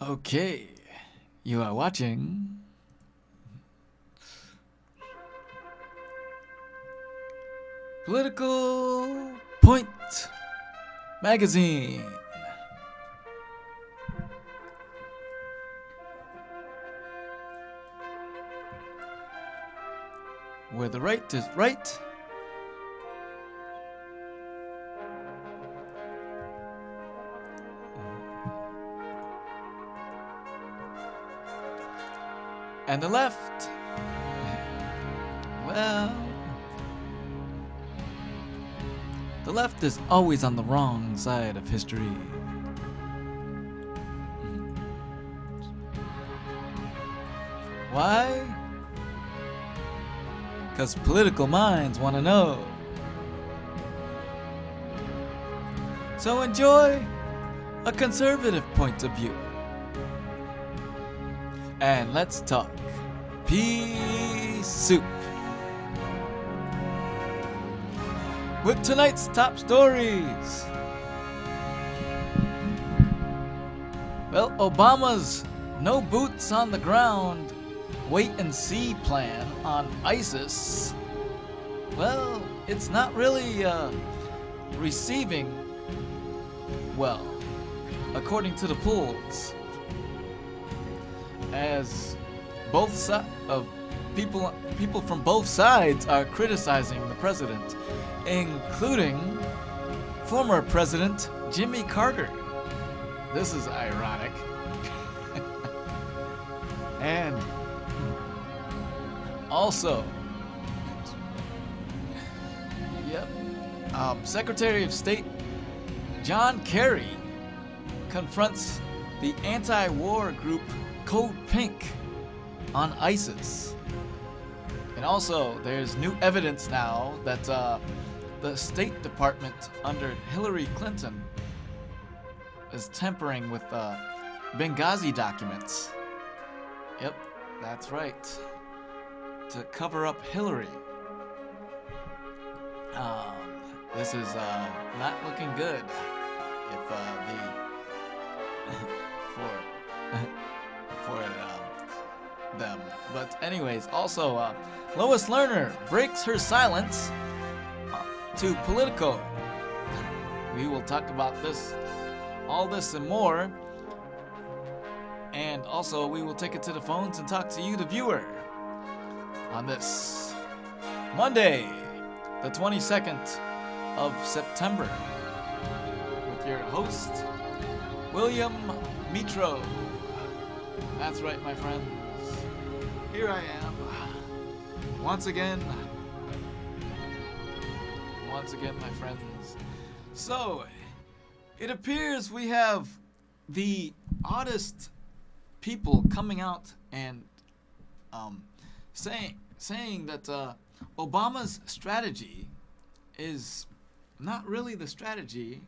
Okay, you are watching Political Point Magazine. Where the right is right and the left, well, the left is always on the wrong side of history. Why? Because political minds want to know. So enjoy a conservative point of view. And let's talk pea soup. With tonight's top stories. Well, Obama's no boots on the ground, wait and see plan on ISIS. Well, it's not really receiving well, according to the polls. As both people from both sides are criticizing the president, including former President Jimmy Carter. This is ironic. And also, Secretary of State John Kerry confronts the anti-war group Code Pink on ISIS. And also, there's new evidence now that the State Department under Hillary Clinton is tampering with Benghazi documents. Yep, that's right. To cover up Hillary. This is not looking good if for them. But anyways, also Lois Lerner breaks her silence to Politico. We will talk about this, all this and more. And also we will take it to the phones and talk to you, the viewer, on this Monday, the 22nd of September, with your host, William Mitro. That's right, my friends. Here I am. Once again, my friends. So, it appears we have the oddest people coming out and saying that Obama's strategy is not really the strategy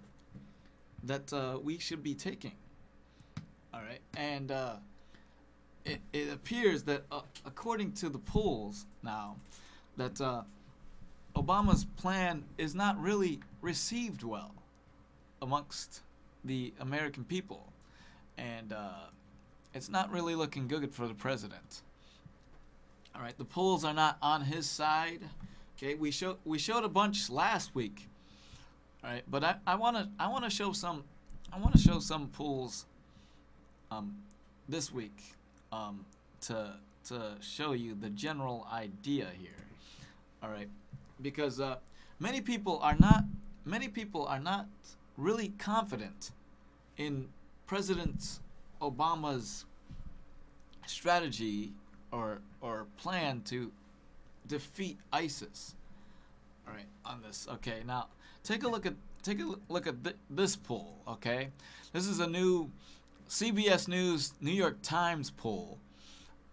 that we should be taking. All right, and it appears that according to the polls now, that Obama's plan is not really received well amongst the American people, and it's not really looking good for the president. All right, the polls are not on his side. Okay, we showed a bunch last week. All right, but I wanna show some polls this week to show you the general idea here. All right, because many people are not really confident in President Obama's strategy or plan to defeat ISIS. All right, on this. Okay, now take a look at this poll. Okay, this is a new CBS News New York Times poll.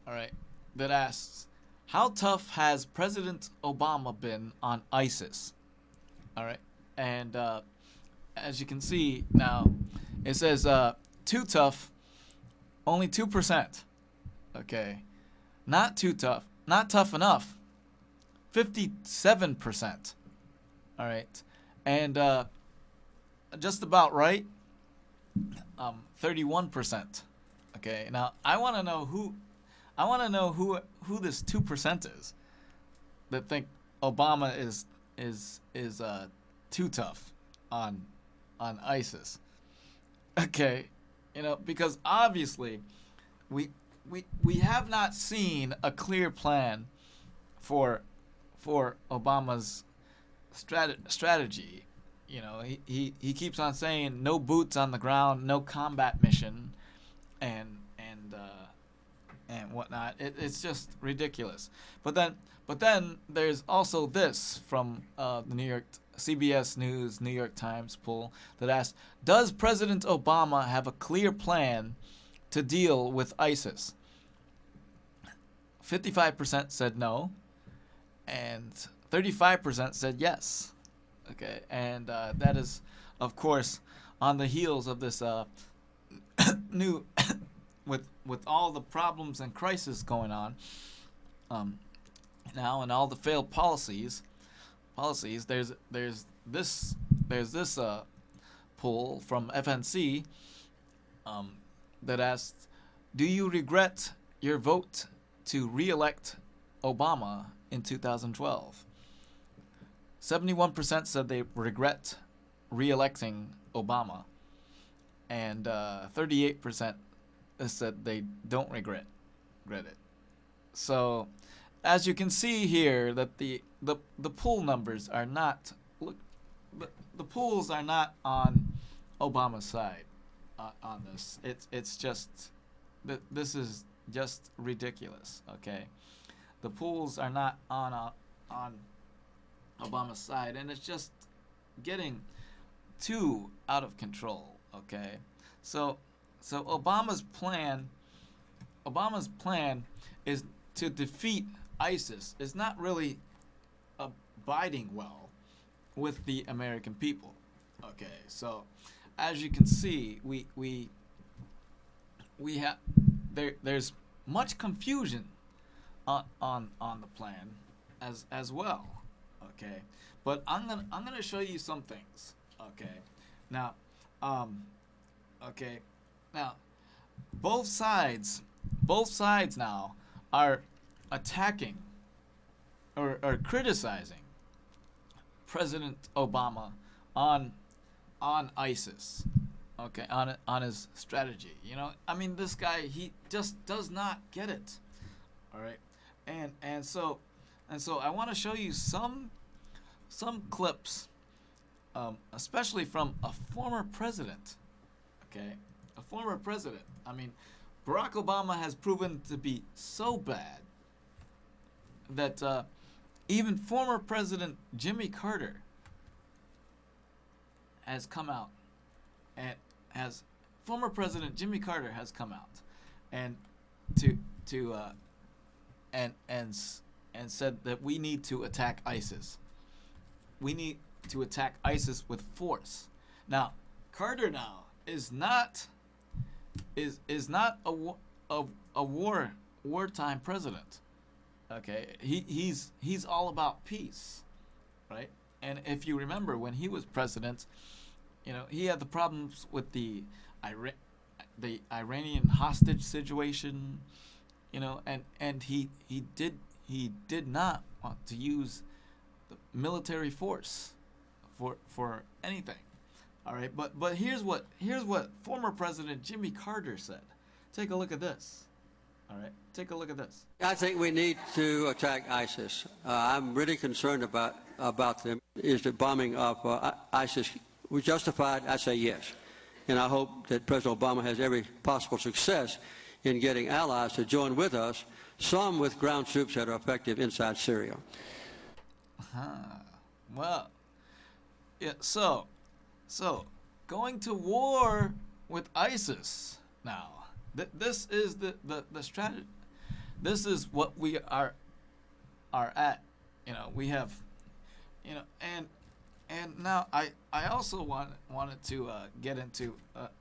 All right, that asks, how tough has President Obama been on ISIS? All right, and as you can see now, it says too tough, only 2%. Okay, not too tough, not tough enough, 57%. All right, and just about right, 31%. Okay, now I want to know who this 2% is that think Obama is too tough on ISIS. Okay, because obviously we have not seen a clear plan for Obama's strategy. He keeps on saying no boots on the ground, no combat mission, and whatnot. It's just ridiculous. But then there's also this from the CBS News, New York Times poll that asks, does President Obama have a clear plan to deal with ISIS? 55% said no, and 35% said yes. Okay, and that is, of course, on the heels of this new, with all the problems and crisis going on now, and all the failed policies. There's this poll from FNC that asked, do you regret your vote to re-elect Obama in 2012? 71% said they regret re-electing Obama, and 38% said they don't regret it. So, as you can see here, that the poll numbers are not the polls are not on Obama's side on this. It's just this is just ridiculous. Okay, the polls are not on Obama's side, and it's just getting too out of control. Okay, so Obama's plan is to defeat ISIS is not really abiding well with the American people. Okay, so as you can see, we have there's much confusion on the plan as well. Okay, but I'm gonna show you some things. Okay, now now both sides now are attacking or criticizing President Obama on ISIS. Okay, on his strategy. I mean, this guy, he just does not get it. All right, and so I want to show you some clips, especially from a former president. Okay, a former president. I mean, Barack Obama has proven to be so bad that even former President Jimmy Carter has come out and former President Jimmy Carter has come out and and said that we need to attack ISIS. We need to attack ISIS with force. Now, Carter now is not a wartime president. Okay, he's all about peace, right? And if you remember, when he was president, he had the problems with the Iranian hostage situation, and he did not want to use the military force for anything. All right, but here's what former President Jimmy Carter said. Take a look at this. All right, take a look at this. I think we need to attack ISIS. I'm really concerned about them. Is the bombing of ISIS was justified? I say yes. And I hope that President Obama has every possible success in getting allies to join with us, some with ground troops that are effective inside Syria. Well, yeah, so going to war with ISIS now. This is the strategy. This is what we are at. We have, and now I also wanted to get into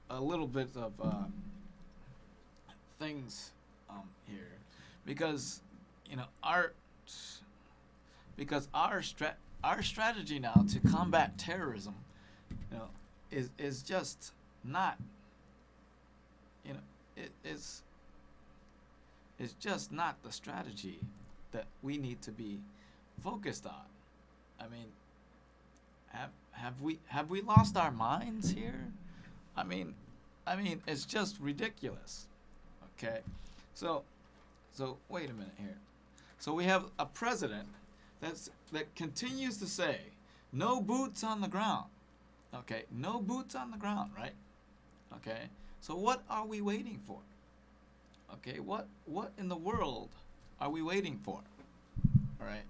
a little bit of things here, because our strategy now to combat terrorism, is just not, it is just not the strategy that we need to be focused on. I mean, have we lost our minds here? I mean, it's just ridiculous. Okay, so wait a minute here. So we have a president that continues to say, no boots on the ground. Okay, no boots on the ground, right? Okay, so what are we waiting for? Okay, what in the world are we waiting for? All right,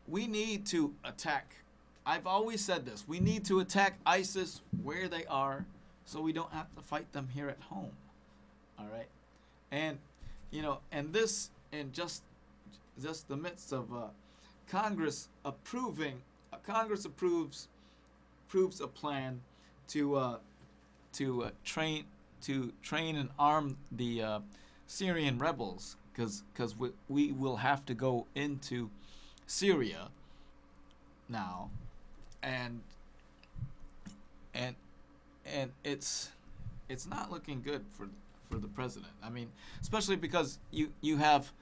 we need to attack. I've always said this. We need to attack ISIS where they are, so we don't have to fight them here at home. All right, and and this in just the midst of Congress approves a plan to train and arm the Syrian rebels, because we will have to go into Syria now, and it's not looking good for the president. I mean, especially because you have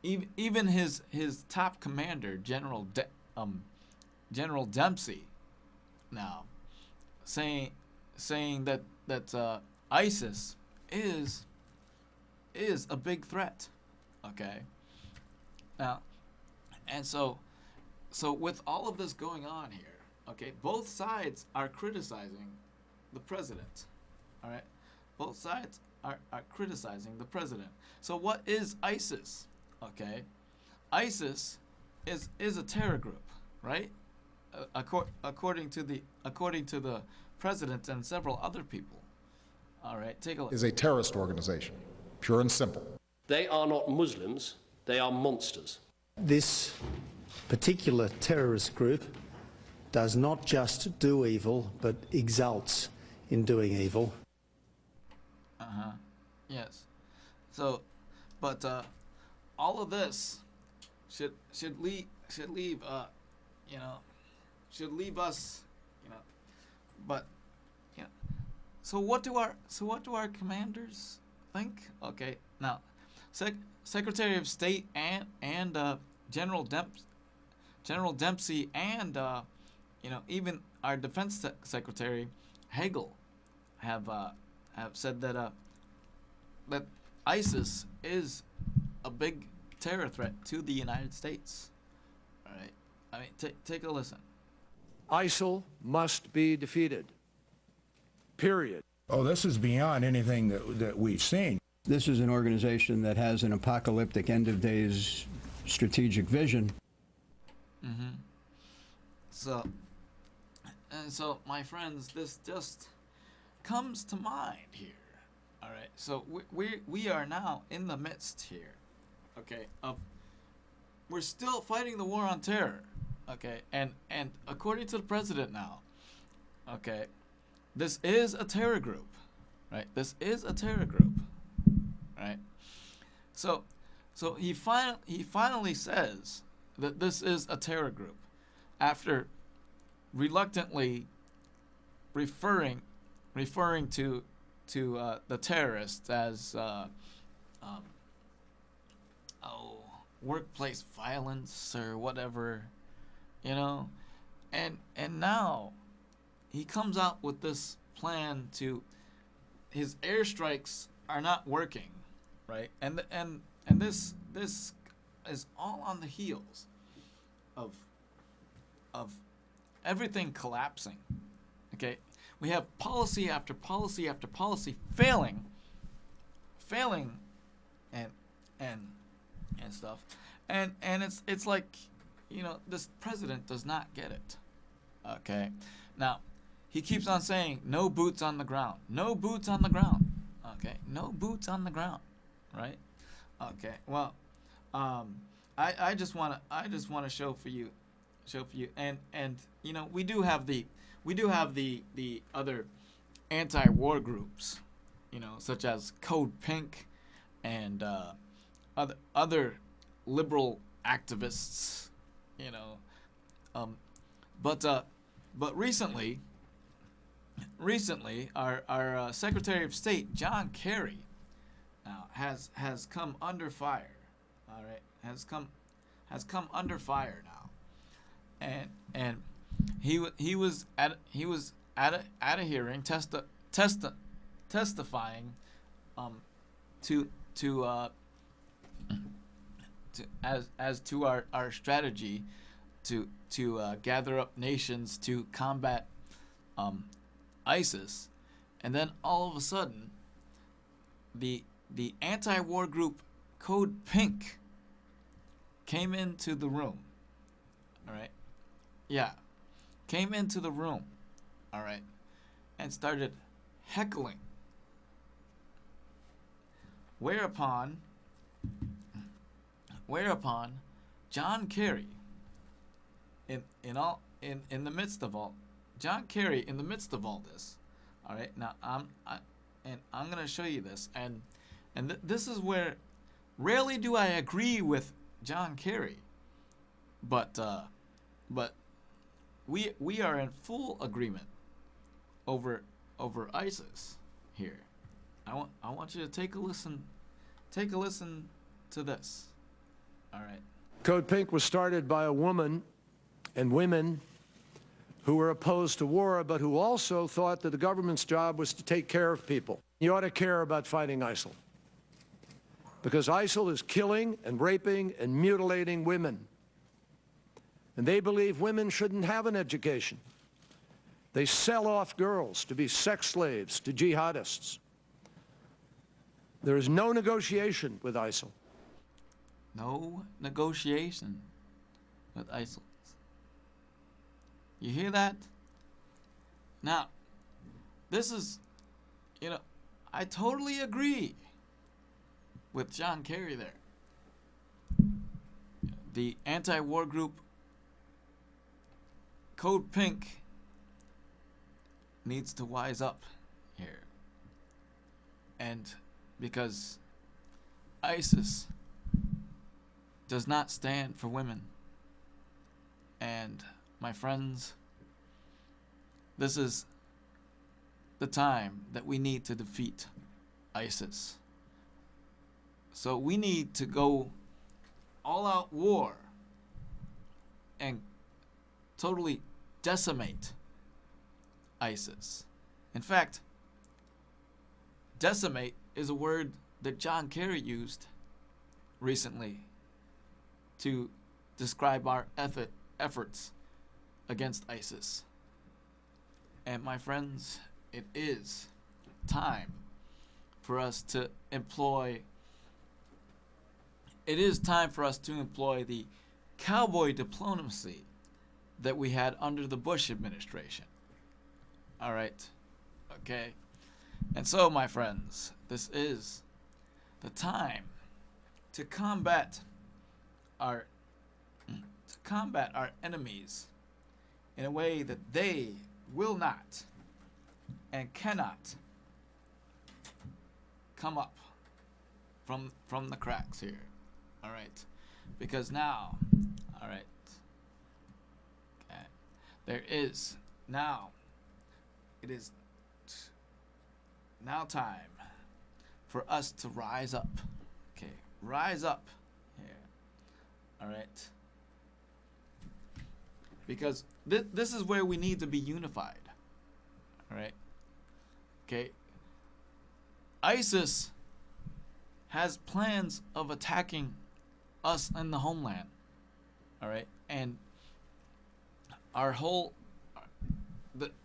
even his top commander, General Dempsey, now saying that ISIS is a big threat. Okay. Now, and so with all of this going on here, okay, both sides are criticizing the president. All right, both sides are criticizing the president. So what is ISIS? Okay, ISIS is a terror group, right? According to the president and several other people. All right, take a look. Is a terrorist organization, pure and simple. They are not Muslims, they are monsters. This particular terrorist group does not just do evil, but exults in doing evil. Yes. So, but all of this should leave us, but so what do our commanders think? Okay, now Secretary of State and General Dempsey and even our Defense Secretary Hagel have said that that ISIS is a big terror threat to the United States. All right, I mean, take a listen. ISIL must be defeated. Period. Oh, this is beyond anything that we've seen. This is an organization that has an apocalyptic end of days strategic vision. Mm-hmm. So my friends, this just comes to mind here. All right. So we are now in the midst here. Okay. We're still fighting the war on terror. Okay. And according to the president now, okay, this is a terror group, right? This is a terror group, right? So he finally says that this is a terror group, after reluctantly referring to the terrorists as workplace violence or whatever, and now he comes out with this plan to his airstrikes are not working, right? And this is all on the heels of everything collapsing. Okay, we have policy after policy after policy failing, and stuff, and it's like, this president does not get it. Okay, now he keeps on saying no boots on the ground, no boots on the ground. Okay, no boots on the ground, right? Okay, well, I just wanna show for you, and we do have the other anti-war groups, such as Code Pink and other liberal activists, but recently recently, our Secretary of State John Kerry now has come under fire. All right, has come under fire now, and he was at a hearing testifying as to our strategy to gather up nations to combat ISIS, and then all of a sudden the anti-war group Code Pink came into the room. All right, yeah, came into the room. All right, and started heckling. Whereupon John Kerry, in the midst of all this, all right. Now I'm gonna show you this, and this is where rarely do I agree with John Kerry, but we are in full agreement over ISIS here. I want you to take a listen to this. All right. Code Pink was started by a woman and women who were opposed to war, but who also thought that the government's job was to take care of people. You ought to care about fighting ISIL, because ISIL is killing and raping and mutilating women. And they believe women shouldn't have an education. They sell off girls to be sex slaves to jihadists. There is no negotiation with ISIL. No negotiation with ISIL. You hear that? Now, this is, I totally agree with John Kerry there. The anti-war group Code Pink needs to wise up here. And because ISIS does not stand for women. And my friends, this is the time that we need to defeat ISIS. So we need to go all-out war and totally decimate ISIS. In fact, decimate is a word that John Kerry used recently to describe our efforts against ISIS. And my friends, it is time for us to employ the cowboy diplomacy that we had under the Bush administration. All right. Okay. And so, my friends, this is the time to combat our enemies in a way that they will not and cannot come up from the cracks here. All right. Because now, all right, okay, it is now time for us to rise up. Okay, rise up here. All right. Because this is where we need to be unified. All right. Okay. ISIS has plans of attacking us in the homeland. All right. And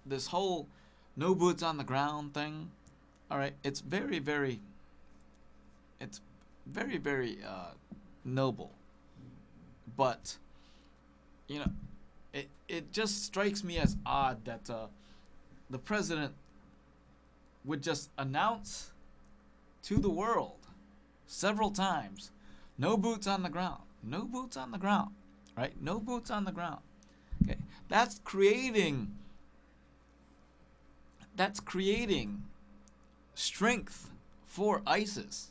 this whole no boots on the ground thing, all right, it's very, very noble. But, it just strikes me as odd that the president would just announce to the world several times, no boots on the ground, no boots on the ground, right? No boots on the ground. Okay, that's creating strength for ISIS.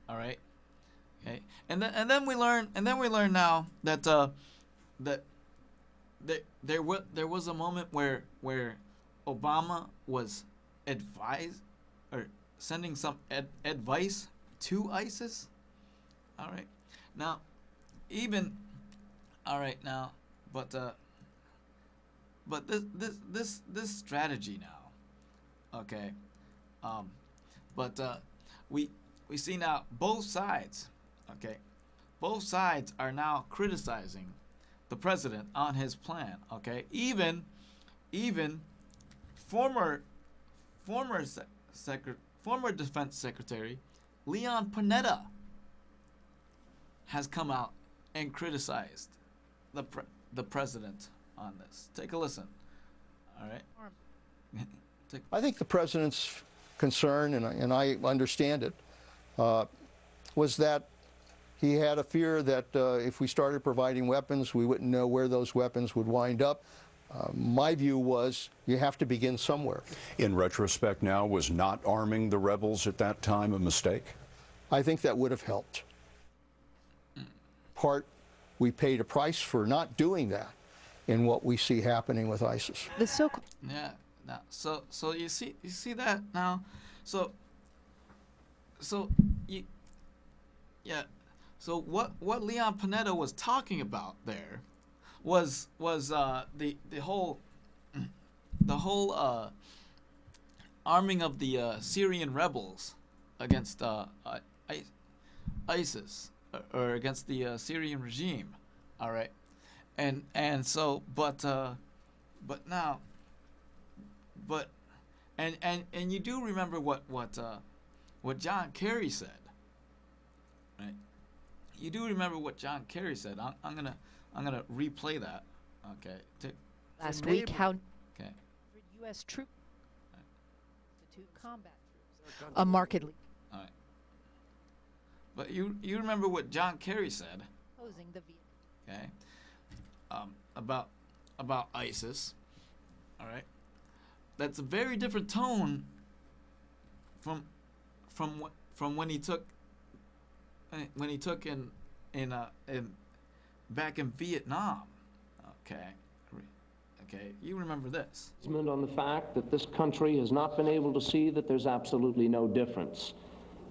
All right. Okay, and then we learn now that there was a moment where Obama was sending some advice to ISIS. All right, now, but this strategy now, okay, we see now both sides, okay, both sides are now criticizing the president on his plan, okay, even former Defense Secretary Leon Panetta has come out and criticized the president on this. Take a listen. All right. I think the president's concern, and I understand it, was that he had a fear that if we started providing weapons, we wouldn't know where those weapons would wind up. My view was you have to begin somewhere. In retrospect now, was not arming the rebels at that time a mistake? I think that would have helped. We paid a price for not doing that in what we see happening with ISIS. Yeah. Now, so you see that now. So what Leon Panetta was talking about there was the whole arming of the Syrian rebels against ISIS or against the Syrian regime. All right, and you do remember what John Kerry said, right? You do remember what John Kerry said. I'm gonna replay that. Okay. Last week, how Okay. U.S. troops to combat troops, a markedly All right. But you remember what John Kerry said, opposing the Vietnam. okay? About ISIS. All right. That's a very different tone from when he took in back in Vietnam. Okay, you remember this. On the fact that this country has not been able to see that there's absolutely no difference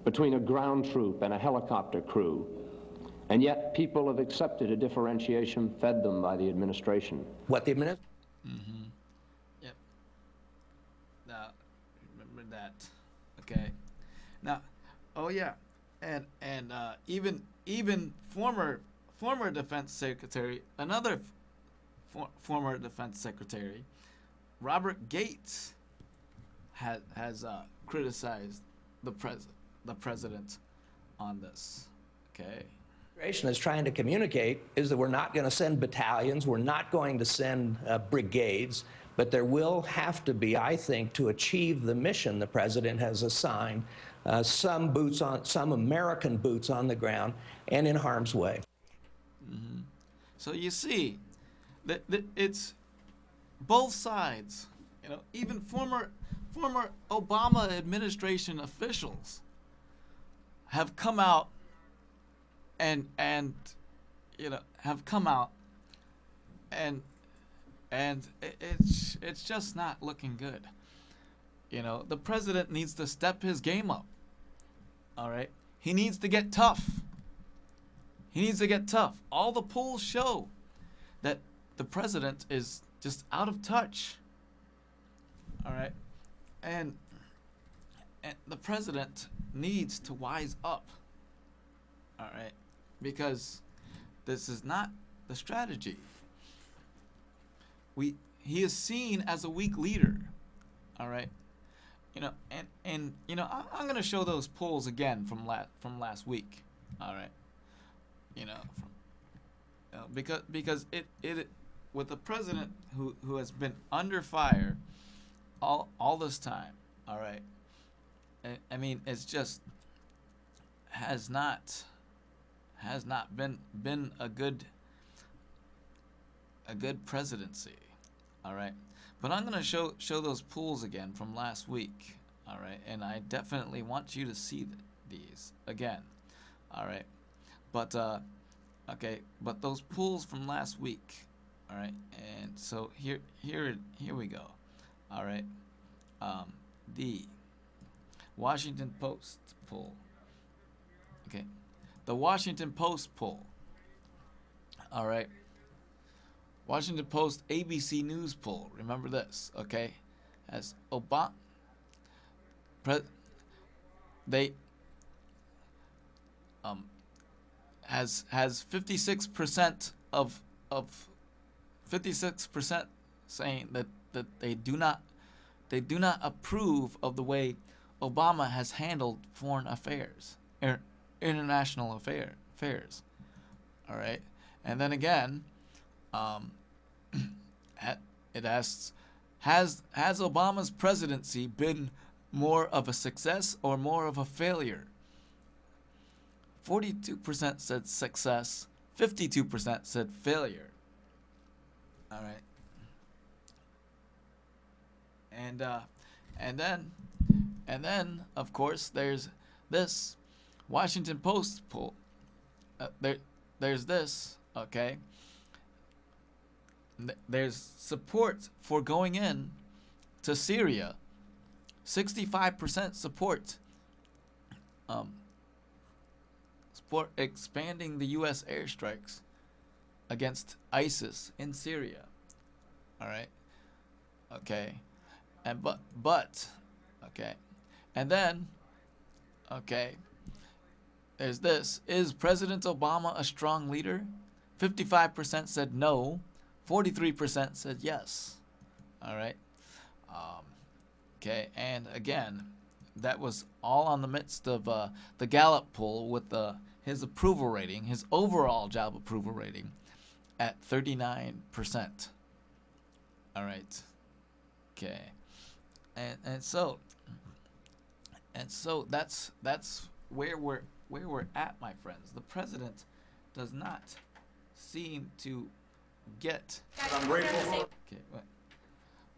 between a ground troop and a helicopter crew, and yet people have accepted a differentiation fed them by the administration. What the administration? Mm-hmm. Yep. Now, remember that. Okay. Now, oh yeah, and even former Defense Secretary, another former Defense Secretary, Robert Gates, has criticized the president on this. Okay. Is trying to communicate is that we're not going to send battalions, we're not going to send brigades, but there will have to be, I think, to achieve the mission the president has assigned, some American boots on the ground and in harm's way. Mm-hmm. So you see that it's both sides. You know, even former Obama administration officials have come out and it's just not looking good. You know, the president needs to step his game up. All right, he needs to get tough. All the polls show that the president is just out of touch. All right, and the president needs to wise up. All right, because this is not the strategy. He is seen as a weak leader. All right, you know, and you know, I'm gonna show those polls again from last week. All right, you know, because it with the president who has been under fire all this time. All right, I mean, it's just has not been a good presidency. All right, but I'm gonna show those polls again from last week. All right, and I definitely want you to see these again. All right, but okay, but those polls from last week. All right, and so here we go. All right. The Washington Post poll. Okay. The Washington Post poll. All right. Washington Post ABC News poll. Remember this, okay? As Obama, has 56% of 56% saying that they do not approve of the way Obama has handled foreign affairs, international affairs. All right, and then again, it asks, has Obama's presidency been more of a success or more of a failure? 42% said success, 52% said failure. All right. And then of course there's this Washington Post poll. There's this, okay? There's support for going in to Syria. 65% support. Support expanding the U.S. airstrikes against ISIS in Syria. All right. Okay. And but okay. And then okay. There's this. Is President Obama a strong leader? 55% said no. 43% said yes. All right. Okay. And again, that was all on the midst of the Gallup poll with his approval rating, his overall job approval rating, at 39%. All right. Okay. And so that's where we're at, my friends. The president does not seem to get. I'm grateful for. Okay. Wait.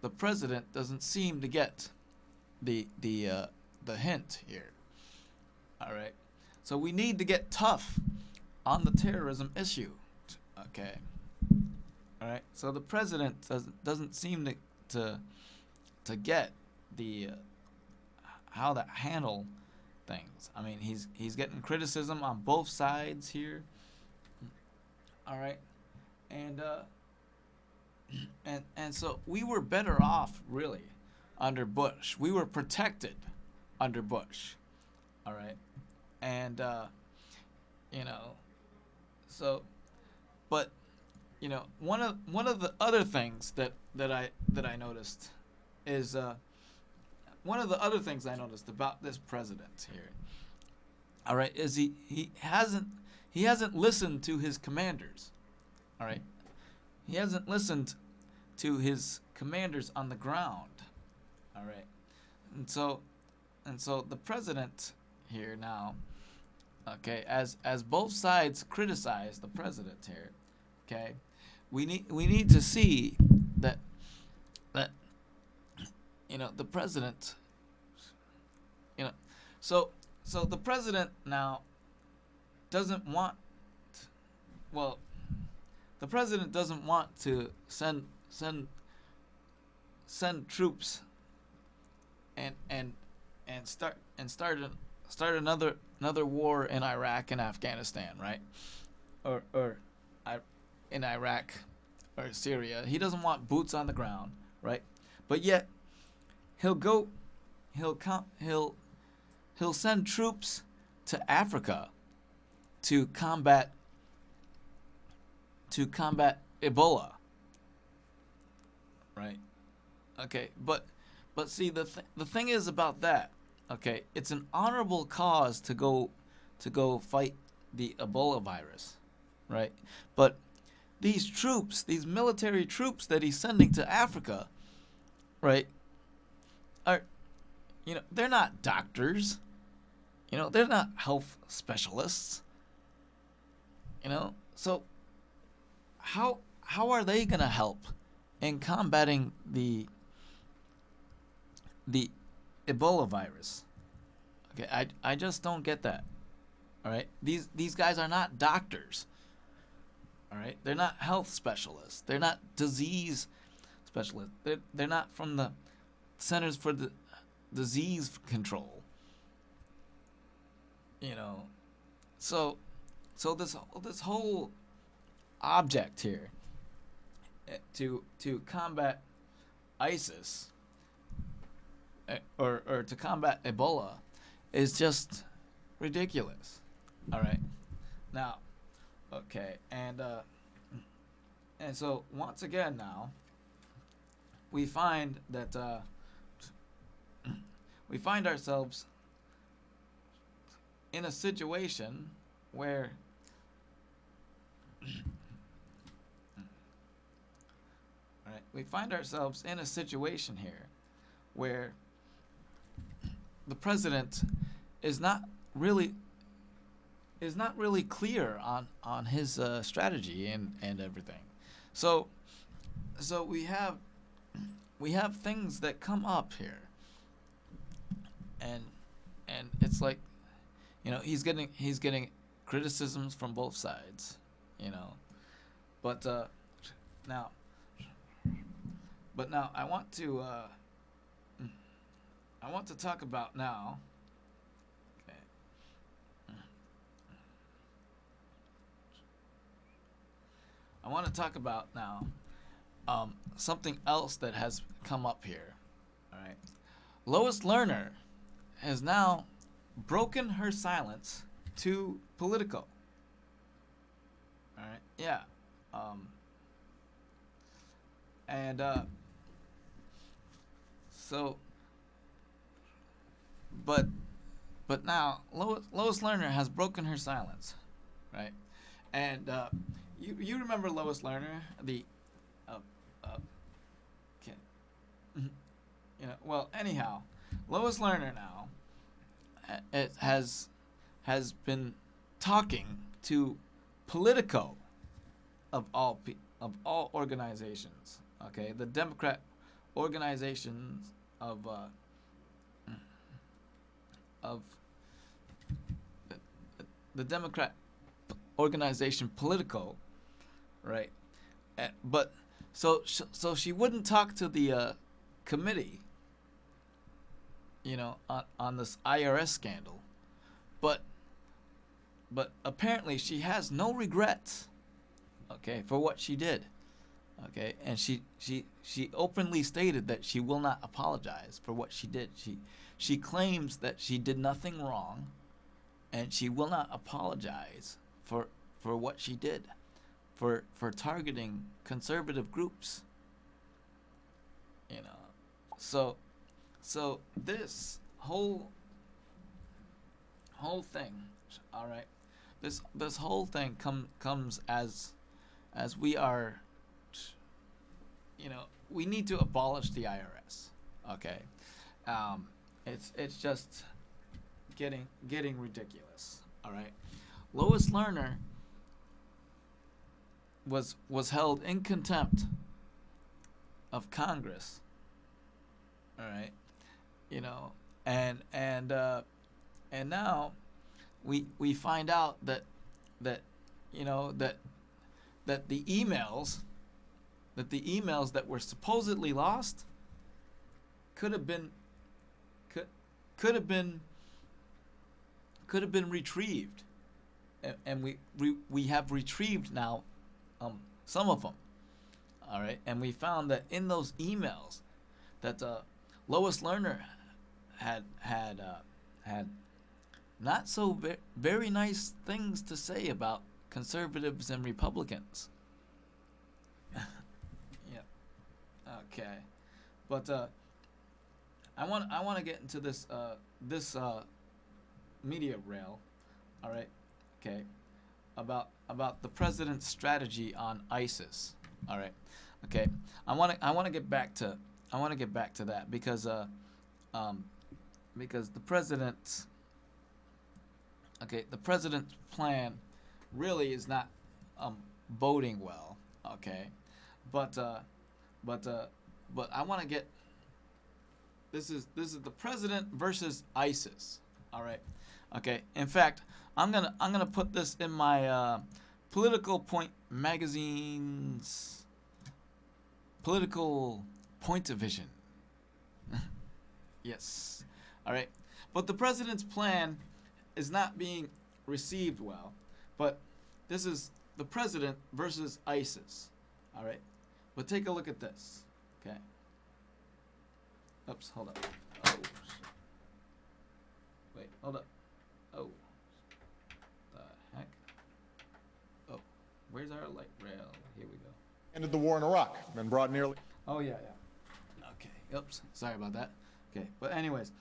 The president doesn't seem to get the hint here. All right. So we need to get tough on the terrorism issue. Okay. All right. So the president doesn't seem to get the how to handle things. I mean, he's getting criticism on both sides here. All right. And so we were better off really under Bush. We were protected under Bush. All right. And so but one of the other things that I noticed is one of the other things I noticed about this president here, all right, is he hasn't listened to his commanders. All right. He hasn't listened to his commanders on the ground. All right. And so the president here now, okay, as both sides criticize the president here, okay, we need to see that the president, so the president now doesn't want, the president doesn't want to send troops and start another war in Iraq and Afghanistan, right? Or in Iraq or Syria. He doesn't want boots on the ground, right? But yet he'll send troops to Africa to combat Ebola, right? Okay, but see, the thing is about that, okay, it's an honorable cause to go fight the Ebola virus, right? But these troops, these military troops that he's sending to Africa, right, are, they're not doctors, they're not health specialists, so how are they gonna help in combating the Ebola virus? Okay, I just don't get that. All right, these guys are not doctors. All right, they're not health specialists. They're not disease specialists. They're not from the Centers for the Disease Control. You know, so this whole object here to combat ISIS or to combat Ebola is just ridiculous. All right, now, okay, and so once again now we find that we find ourselves in a situation where we find ourselves in a situation here where the president is not really clear on his strategy and everything. So we have things that come up here, and it's like, you know, he's getting criticisms from both sides, you know, but now I want to talk about now. Okay. I want to talk about now something else that has come up here. All right, Lois Lerner has now broken her silence to Politico. All right, yeah, and so, but now Lois Lerner has broken her silence, right? And you remember Lois Lerner, the you know, well, anyhow, Lois Lerner now has been talking to Politico of all organizations, okay, the Democrat organizations of the Democrat organization Politico, right? But so she wouldn't talk to the committee, you know, on this IRS scandal, but apparently she has no regrets, okay, for what she did, okay, and she openly stated that she will not apologize for what she did. She claims that she did nothing wrong, and she will not apologize for what she did, for targeting conservative groups, you know. So this whole thing, all right, this whole thing comes as we are, you know, we need to abolish the IRS, okay. It's just getting ridiculous, all right. Lois Lerner was held in contempt of Congress, all right, you know, and now we find out that you know that the emails that were supposedly lost could have been retrieved, and we have retrieved now some of them, all right, and we found that in those emails that Lois Lerner had not so very nice things to say about conservatives and Republicans. Yeah. Okay. But I want to get into this media rail, all right? Okay. About the president's strategy on ISIS. All right. Okay. I want to get back to that because the president's plan really is not boding well, okay? But I want to get this is the president versus ISIS, all right? Okay. In fact, I'm gonna put this in my Political Point magazine's Political Point of Vision. Yes. All right. But the president's plan is not being received well. But this is the president versus ISIS. All right. But take a look at this. Okay. Oops, hold up. Oh. Wait, hold up. Oh. The heck? Oh. Where's our light rail? Here we go. Ended the war in Iraq and brought nearly. Oh, yeah. Okay. Oops. Sorry about that. Okay. But anyways,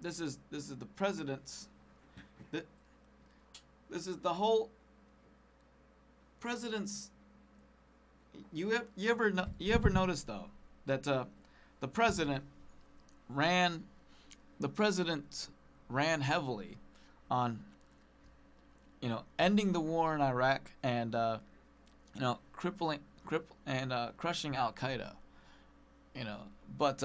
this is the president's. This is the whole president's. You ever notice though that the president ran heavily on ending the war in Iraq and crushing Al Qaeda. But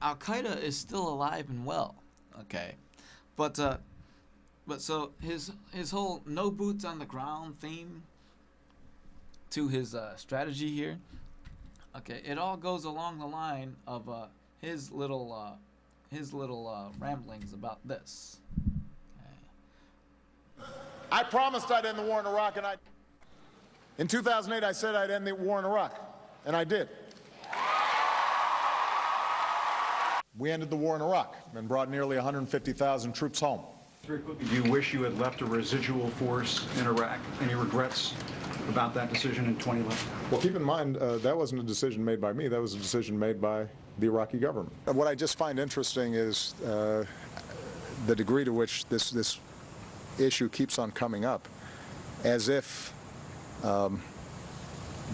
Al Qaeda is still alive and well. Okay, but so his whole no boots on the ground theme to his strategy here. Okay, it all goes along the line of his little ramblings about this. Okay. I promised I'd end the war in Iraq, and in 2008 I said I'd end the war in Iraq, and I did. We ended the war in Iraq and brought nearly 150,000 troops home. Do you wish you had left a residual force in Iraq? Any regrets about that decision in 2011? Well, keep in mind, that wasn't a decision made by me. That was a decision made by the Iraqi government. What I just find interesting is the degree to which this issue keeps on coming up, as if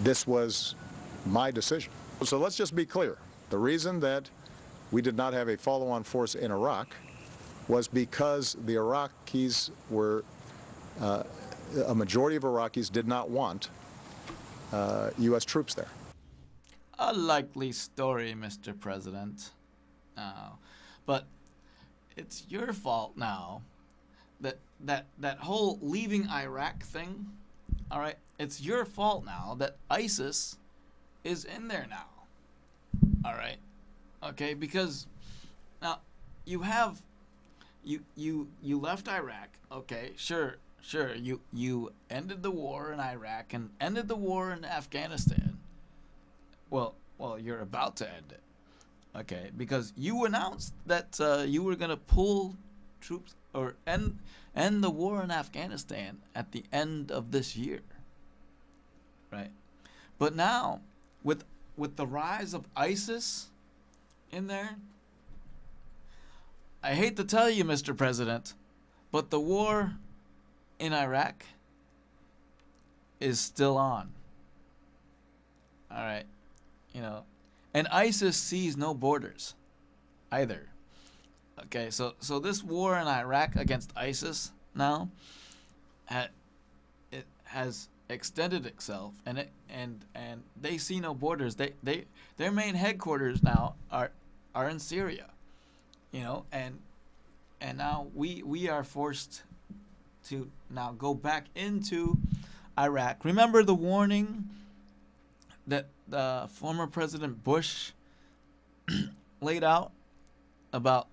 this was my decision. So let's just be clear. The reason that we did not have a follow-on force in Iraq was because the Iraqis were, a majority of Iraqis did not want U.S. troops there. A likely story, Mr. President. But it's your fault now that whole leaving Iraq thing, all right, it's your fault now that ISIS is in there now, all right, okay, because now you left Iraq, okay, sure, you ended the war in Iraq and ended the war in Afghanistan. Well, you're about to end it, okay, because you announced that you were gonna pull troops or end the war in Afghanistan at the end of this year, right? But now, with the rise of ISIS in there, I hate to tell you, Mr. President, but the war in Iraq is still on. All right, and ISIS sees no borders either. Okay, so this war in Iraq against ISIS now, it has extended itself, and they see no borders. Their main headquarters now are in Syria, and now we are forced to now go back into Iraq. Remember the warning that former President Bush laid out about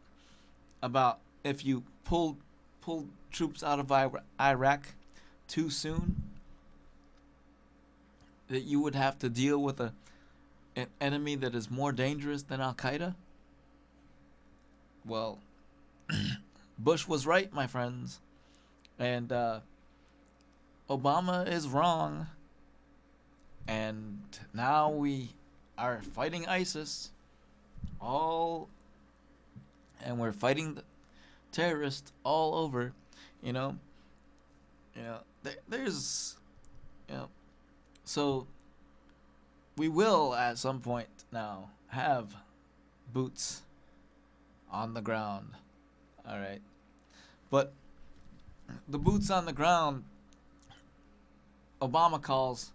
if you pulled troops out of Iraq too soon, that you would have to deal with an enemy that is more dangerous than Al Qaeda? Well, Bush was right, my friends, and Obama is wrong, and now we are fighting ISIS and we're fighting the terrorists all over, there's, so we will at some point now have boots on the ground, all right? But the boots on the ground, Obama calls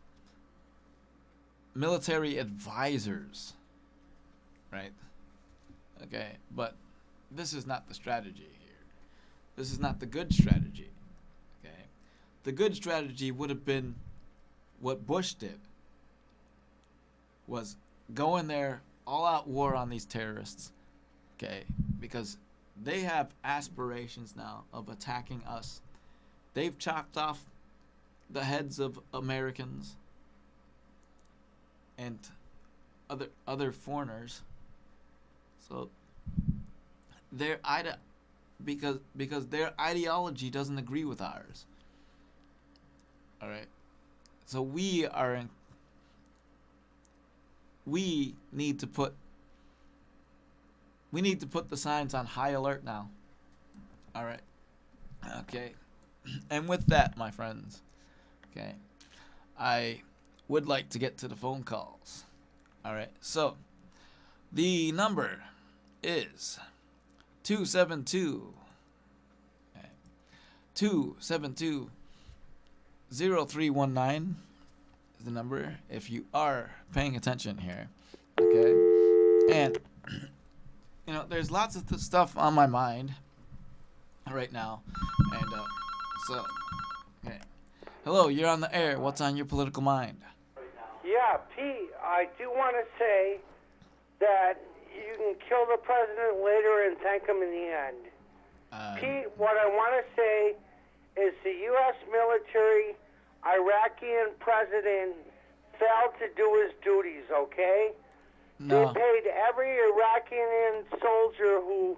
military advisors, right? Okay, but this is not the strategy here. This is not the good strategy, okay? The good strategy would have been what Bush did, was go in there all-out war on these terrorists, okay? Because they have aspirations now of attacking us. They've chopped off the heads of Americans and other foreigners. So because their ideology doesn't agree with ours. All right. So we need to put the signs on high alert now. All right. Okay. And with that, my friends, okay, I would like to get to the phone calls. All right. So the number is 272 0319 is the number if you are paying attention here. Okay. And you know, there's lots of stuff on my mind right now. And so okay. Hello, you're on the air. What's on your political mind? Yeah, Pete, I do want to say that you can kill the president later and thank him in the end. Pete, what I want to say is the U.S. military, Iraqi president failed to do his duties, okay? No. They paid every Iraqi soldier who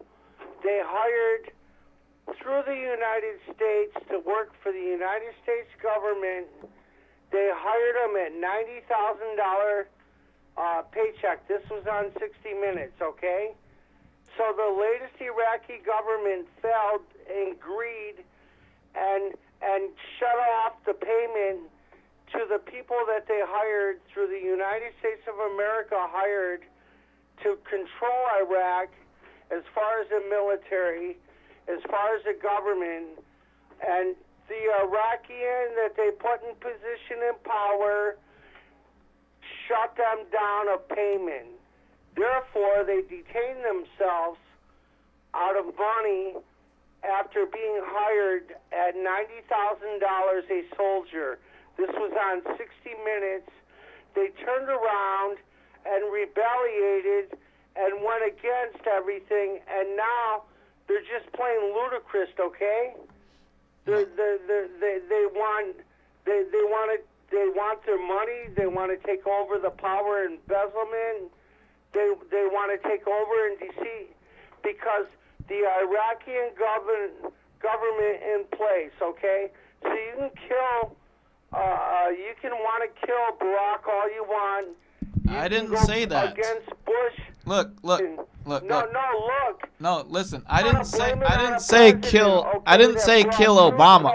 they hired through the United States to work for the United States government. They hired them at $90,000 paycheck. This was on 60 Minutes, okay? So the latest Iraqi government failed in greed and shut off the payment to the people that they hired through the United States of America hired to control Iraq as far as the military, as far as the government, and the Iraqian that they put in position in power shut them down of payment. Therefore, they detained themselves out of money after being hired at $90,000 a soldier. This was on 60 Minutes. They turned around and rebelliated and went against everything, and now they're just plain ludicrous, okay? They want their money. They want to take over the power embezzlement. They want to take over in D.C. because the Iraqi government in place, okay? So you can kill, you can want to kill Barack all you want. I didn't say that. Against Bush. Look. No, look. no, look. No, listen. I didn't say kill. Okay, I didn't say kill Obama.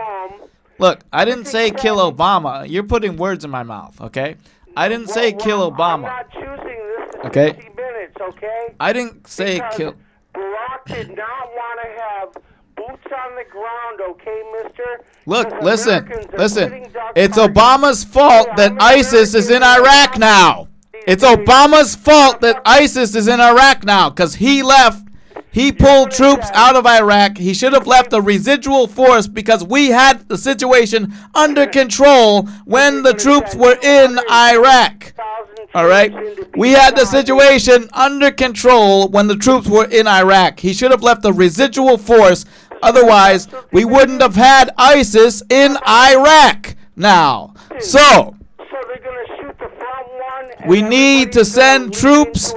Look, I didn't say kill Obama. You're putting words in my mouth, okay? I didn't say kill Obama. I'm not choosing this in Okay. 60 Minutes, okay? I didn't say Because kill. Barack did not want to have boots on the ground, okay, mister? Look, Because listen. Americans are Listen. sitting ducks It's fighting. Obama's fault that ISIS is in Iraq now. It's Obama's fault that ISIS is in Iraq now because he left. He pulled troops out of Iraq. He should have left a residual force because we had the situation under control when the troops were in Iraq. All right? We had the situation under control when the troops were in Iraq. He should have left a residual force. Otherwise, we wouldn't have had ISIS in Iraq now. So, they're going to shoot the front one. And we need to send troops.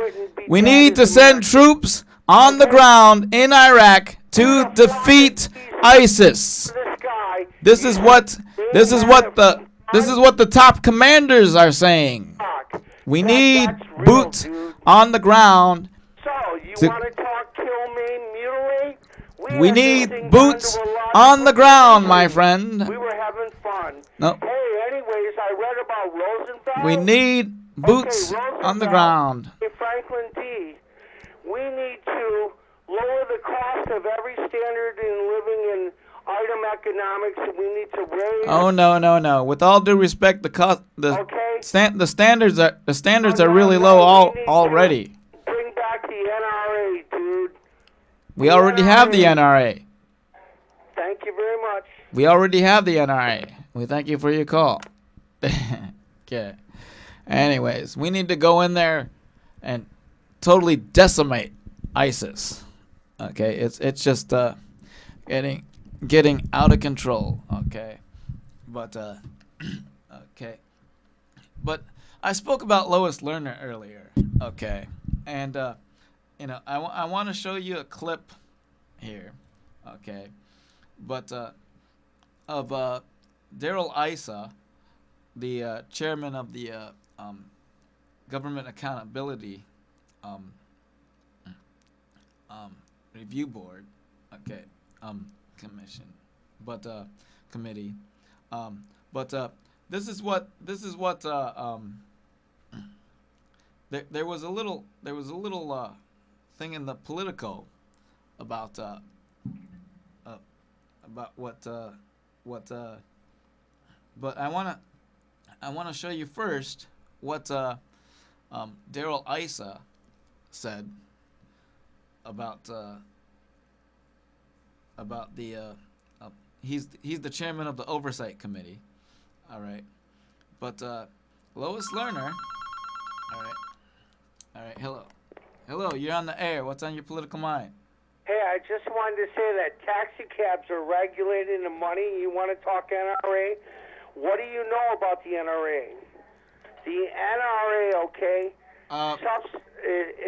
We need to send troops on the ground in Iraq to defeat ISIS. This is what the top commanders are saying. We need boots on the ground. So, you want to talk kill, maim, mutilate? We need boots on the ground, my friend. We were having fun. No. Hey, anyways, I read about Roosevelt. We need boots on the ground. Hey, Franklin D., we need to lower the cost of every standard in living in item economics, and we need to raise. Oh no! With all due respect, the standards are really low already. Bring back the NRA, dude. We already have the NRA. Thank you very much. We already have the NRA. We thank you for your call. Okay. Anyways, we need to go in there and totally decimate ISIS. Okay, it's just getting out of control. Okay, but okay, but I spoke about Lois Lerner earlier. Okay, and you know, I want to show you a clip here. Okay, but of Darrell Issa, the chairman of the Government Accountability Review Board, okay, commission, but committee, but this is what there was a little thing in the Politico about what but I wanna show you first what Darrell Issa said about the he's the chairman of the Oversight Committee, all right, but Lois Lerner, all right, hello, you're on the air. What's on your political mind? Hey, I just wanted to say that taxi cabs are regulating the money. You want to talk NRA? What do you know about the NRA? The NRA, okay?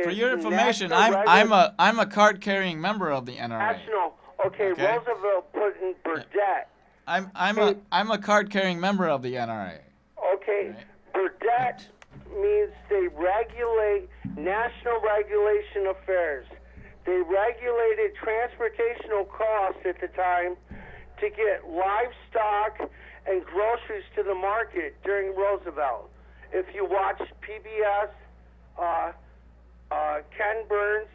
For your information, I'm a card-carrying member of the NRA. National. Okay, Roosevelt put in Burdett. I'm a card-carrying member of the NRA. Okay, right. Burdett means they regulate national regulation affairs. They regulated transportational costs at the time to get livestock and groceries to the market during Roosevelt. If you watch PBS, Ken Burns,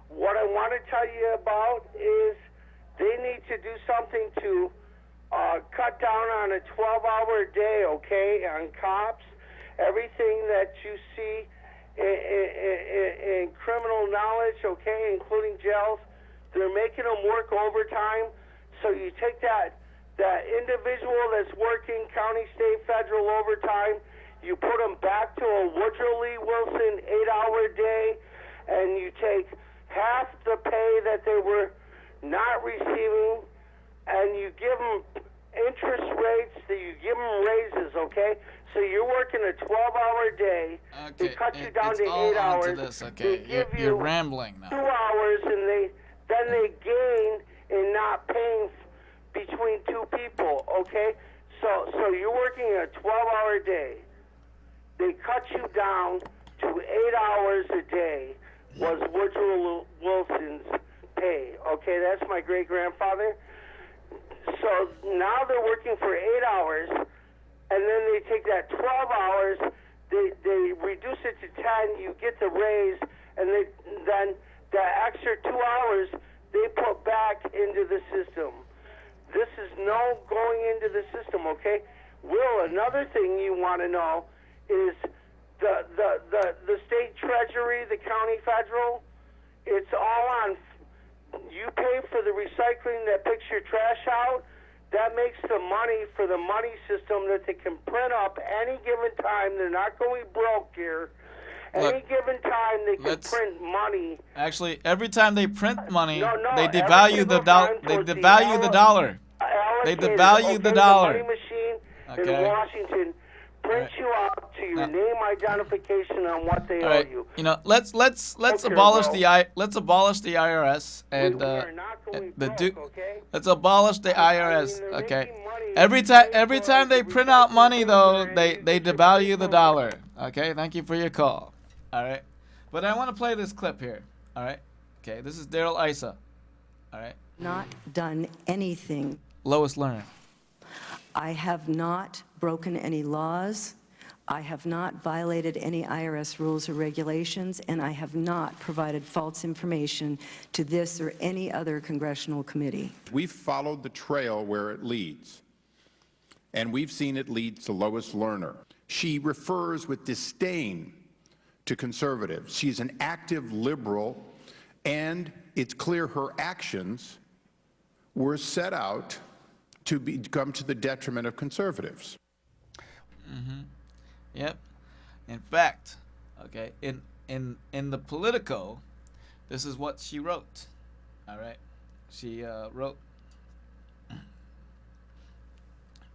what I want to tell you about is they need to do something to cut down on a 12-hour day, okay, on cops. Everything that you see in criminal knowledge, okay, including jails, they're making them work overtime. So you take that individual that's working county, state, federal overtime, you put them back to a Woodrow Lee Wilson 8-hour day, and you take half the pay that they were not receiving, and you give them interest rates, that you give them raises, okay? So you're working a 12-hour day. Okay, they cut you down to 8 hours. This, okay. You're rambling now. 2 hours, and then they gain in not paying between two people, okay? So you're working a 12-hour day. They cut you down to 8 hours a day was Woodrow Wilson's pay, okay? That's my great-grandfather. So now they're working for 8 hours, and then they take that 12 hours, they reduce it to 10, you get the raise, and then that extra 2 hours they put back into the system. This is no going into the system, okay? Will, another thing you want to know is the state treasury, the county federal, it's all on. You pay for the recycling that picks your trash out. That makes the money for the money system that they can print up any given time. They're not going broke here. Any given time they can print money. Actually, every time they print money, they devalue the dollar. They devalue the dollar. They devalue the dollar. The money machine in Washington prints you out to your name identification on what they owe you. You know, let's abolish the IRS and let's abolish the IRS. Okay. Every time they print out money, though, they devalue the dollar. Okay. Thank you for your call. All right. But I want to play this clip here. All right. Okay. This is Darrell Issa. All right. Not done anything. Lois Lerner. I have not broken any laws. I have not violated any IRS rules or regulations, and I have not provided false information to this or any other congressional committee. We've followed the trail where it leads, and we've seen it lead to Lois Lerner. She refers with disdain to conservatives. She's an active liberal, and it's clear her actions were set out to come to the detriment of conservatives. Mm-hmm. Yep. In fact, okay, in in the Politico, this is what she wrote. All right, she wrote.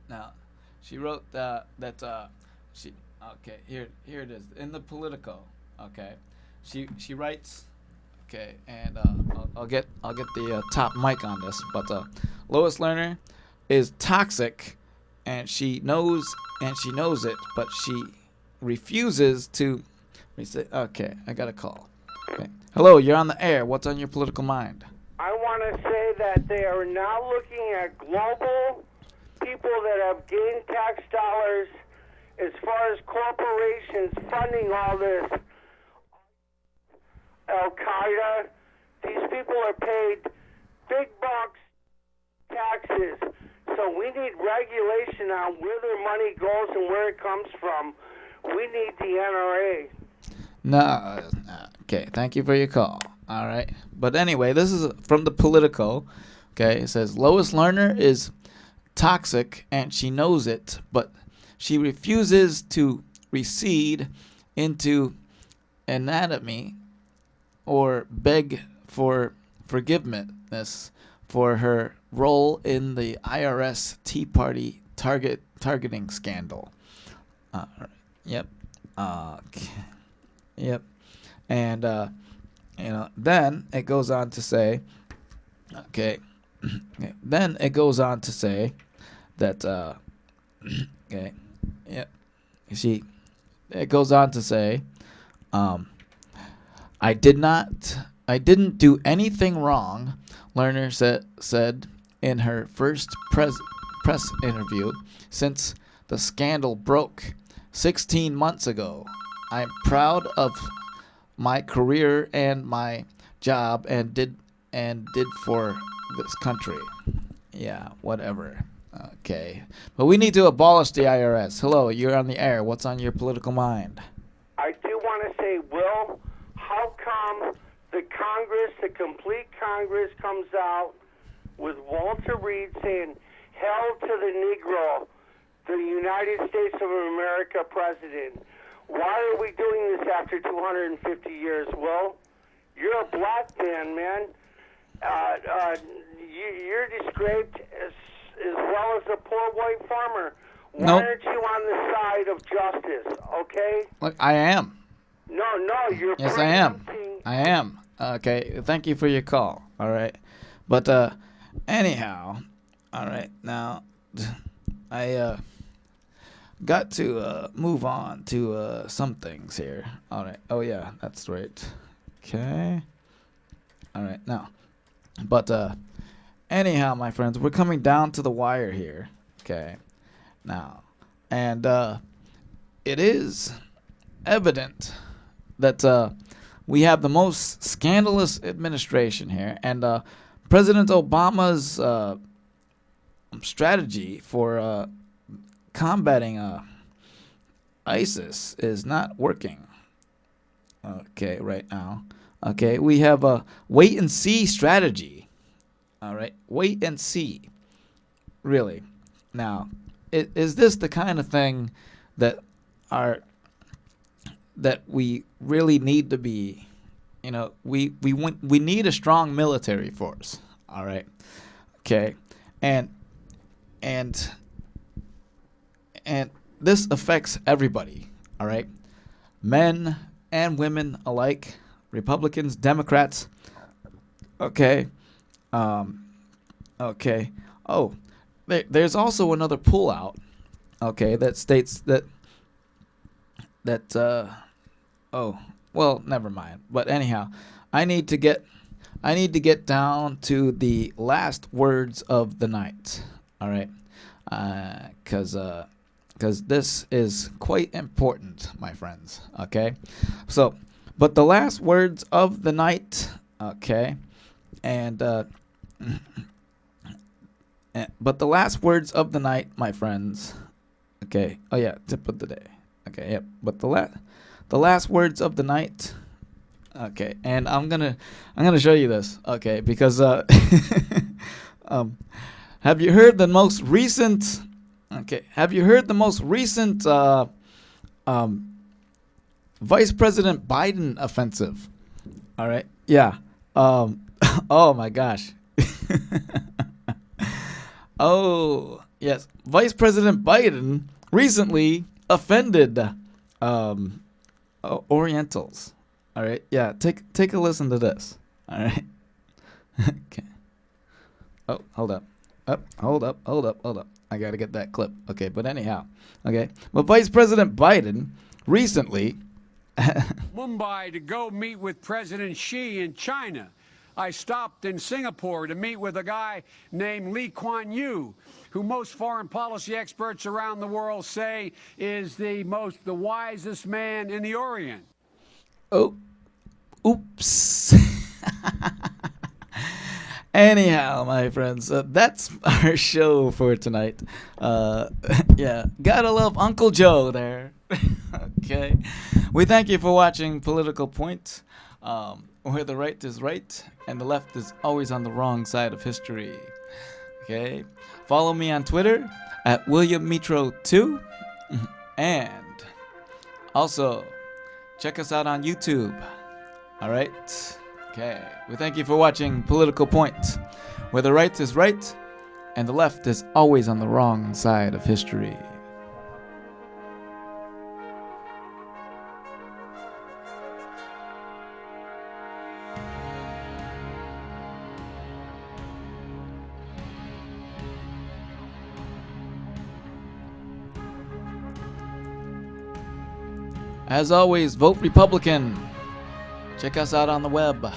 Now, she wrote that she. Okay, here it is in the Politico. Okay, she writes. Okay, and I'll get the top mic on this, but Lois Lerner is toxic, and she knows it, but she refuses to. Okay, I got a call. Okay. Hello, you're on the air. What's on your political mind? I want to say that they are now looking at global people that have gained tax dollars as far as corporations funding all this. Al-Qaeda, these people are paid big bucks taxes. So we need regulation on where their money goes and where it comes from. We need the NRA. No, okay, thank you for your call. All right. But anyway, this is from the Politico. Okay, it says Lois Lerner is toxic and she knows it, but she refuses to recede into anatomy or beg for forgiveness for her role in the IRS Tea Party targeting scandal. Yep. Okay. Yep. And then it goes on to say, okay. Then it goes on to say that okay. Yep. It goes on to say, I didn't do anything wrong, Lerner said in her first press interview since the scandal broke 16 months ago. I'm proud of my career and my job and did for this country. Yeah, whatever. Okay. But we need to abolish the IRS. Hello, you're on the air. What's on your political mind? I do want to say, Will, how come the Congress, the complete Congress, comes out with Walter Reed saying, "Hell to the Negro, the United States of America president"? Why are we doing this after 250 years, Will? You're a black man. You're disgraced as well as a poor white farmer. Why aren't you on the side of justice, okay? Look, I am. No, you're Yes, I am. I am. Okay, thank you for your call. All right. But anyhow, all right. Now, I got to move on to some things here. All right. Oh, yeah, that's right. Okay. All right. Now, but anyhow, my friends, we're coming down to the wire here. Okay. Now, and it is evident that we have the most scandalous administration here, and President Obama's strategy for combating ISIS is not working. Okay, right now. Okay, we have a wait and see strategy. All right, wait and see. Really. Now, is this the kind of thing that we really need to be? You know, we need a strong military force. All right. Okay, and this affects everybody. All right, men and women alike, Republicans, Democrats. Okay. Okay. Oh, there's also another pullout. Okay, that states that. Oh, well, never mind. But anyhow, I need to get down to the last words of the night. All right, because this is quite important, my friends. Okay, so, but the last words of the night. Okay, and but the last words of the night, my friends. Okay. Oh yeah, tip of the day. Okay. Yep. But the last words of the night. Okay, and I'm gonna show you this. Okay, because have you heard the most recent? Okay, have you heard the most recent Vice President Biden offensive. All right. Yeah. Oh my gosh. Oh yes. Vice President Biden recently offended Orientals. All right. Yeah. Take a listen to this. All right. Okay. Oh, hold up. Hold up. I gotta get that clip. Okay, but anyhow. Okay. But Vice President Biden recently Mumbai to go meet with President Xi in China. I stopped in Singapore to meet with a guy named Lee Kuan Yew, who most foreign policy experts around the world say is the wisest man in the Orient. Oh, oops. Anyhow, my friends, that's our show for tonight. Yeah, gotta love Uncle Joe there. Okay. We thank you for watching Political Point, where the right is right and the left is always on the wrong side of history. Okay. Follow me on Twitter at WilliamMetro2. And also, check us out on YouTube. All right. Okay. We thank you for watching Political Point, where the right is right and the left is always on the wrong side of history. As always, vote Republican. Check us out on the web.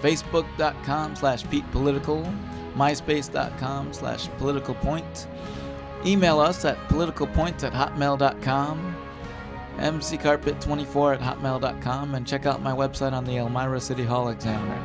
Facebook.com/PetePolitical, MySpace.com/PoliticalPoint. Email us at politicalpoint@hotmail.com, mccarpet24@hotmail.com, and check out my website on the Elmira City Hall Examiner.